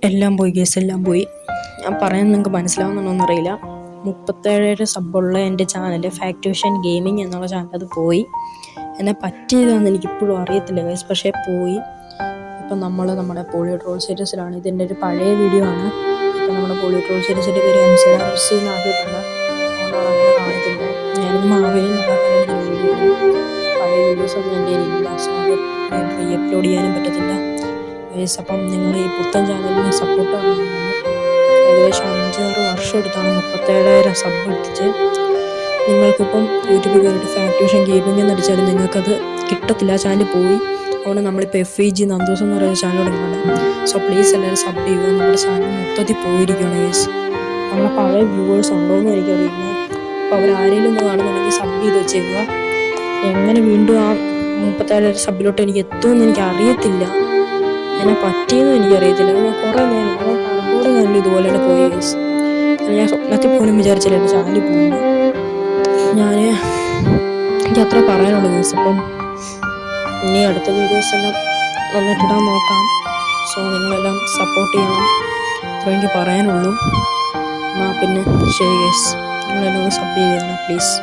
എല്ലാം പോയി ഗേസ്, എല്ലാം പോയി. ഞാൻ പറയുന്നത് നിങ്ങൾക്ക് മനസ്സിലാവുന്നുണ്ടോയെന്ന് അറിയില്ല. 37 സബ്ബുള്ള എൻ്റെ ചാനൽ ഫാക്ടേഷൻ ഗെയിമിംഗ് എന്നുള്ള ചാനൽ അത് പോയി. എന്നെ പറ്റിയതാണെന്ന് എനിക്കിപ്പോഴും അറിയത്തില്ല ഗേസ്, പക്ഷേ പോയി. ഇപ്പം നമ്മുടെ പോളിയോ ട്രോൾ സീരീസിലാണ്. ഇതിൻ്റെ ഒരു പഴയ വീഡിയോ ആണ്. ഇപ്പം നമ്മുടെ പോളിയോ ട്രോൾ സീരീസിൻ്റെ പേര് MCRC എന്നാക്കിയിട്ടുണ്ട്. അതുകൊണ്ടാണ് അങ്ങനെ കാണിക്കുന്നത്. ഞാനിന്ന് മാവേലി ഉണ്ടാക്കാനായിട്ട് വീഡിയോ പഴയ വീഡിയോസൊന്നും എൻ്റെ കയ്യിലില്ല. സോ അത് റീ അപ്ലോഡ് ചെയ്യാനും പറ്റത്തില്ല ഗേസ്. അപ്പം നിങ്ങൾ ഈ പുത്തൻ ചാനലിന് സപ്പോർട്ട് ആവുന്നുണ്ട്. ഏകദേശം 5-6 വർഷം എടുത്താണ് 37,000 സബ് എത്തിച്ച്. നിങ്ങൾക്കിപ്പം യൂട്യൂബിൽ കയറിയിട്ട് ഫാക്ടേഷൻ ഗെയിമിംഗ് എന്ന് അടിച്ചാലും നിങ്ങൾക്കത് കിട്ടത്തില്ല. ആ ചാനൽ പോയി. അതുകൊണ്ട് നമ്മളിപ്പോൾ FEG നന്ദൂസ് എന്ന് പറയുന്ന ചാനൽ തുടങ്ങുന്നുണ്ട്. സോ പ്ലീസ് എല്ലാവരും സബ് ചെയ്യുക. നമ്മുടെ ചാനൽ മൊത്തത്തിൽ പോയിരിക്കുകയാണ് ഗേസ്. നമ്മുടെ പഴയ വ്യൂവേഴ്സ് ഉണ്ടോയെന്ന് എനിക്കറിയില്ല. അപ്പോൾ അവരാരെങ്കിലും ഒന്ന് കാണുന്നുണ്ടെങ്കിൽ സബ് ചെയ്ത് വെച്ചേക്കുക. എങ്ങനെ വീണ്ടും ആ 37,000 സബിലോട്ട് എനിക്ക് എത്തുമെന്ന് എനിക്ക് അറിയത്തില്ല. എന്നെ പറ്റിയെന്നും എനിക്കറിയത്തില്ല. ഞാൻ കുറേ നേരം കൂടെ നല്ല ഇതുപോലെയാണ് പോയ കേസ്. ഞാൻ സ്വപ്നത്തിൽ പോലും വിചാരിച്ചില്ല എൻ്റെ ചാനലിൽ പോകുന്നു. എനിക്ക് അത്ര പറയാനുള്ളൂ കേസ്. അപ്പം ഇനി അടുത്ത വീഡിയോസ് എല്ലാം വന്നിട്ടിടാൻ നോക്കാം. സോ നിങ്ങളെല്ലാം സപ്പോർട്ട് ചെയ്യണം. അത്ര എനിക്ക് പറയാനുള്ളൂ. എന്നാൽ പിന്നെ ശരി കേസ്, നിങ്ങളെല്ലാം സബ് ചെയ്യണം പ്ലീസ്.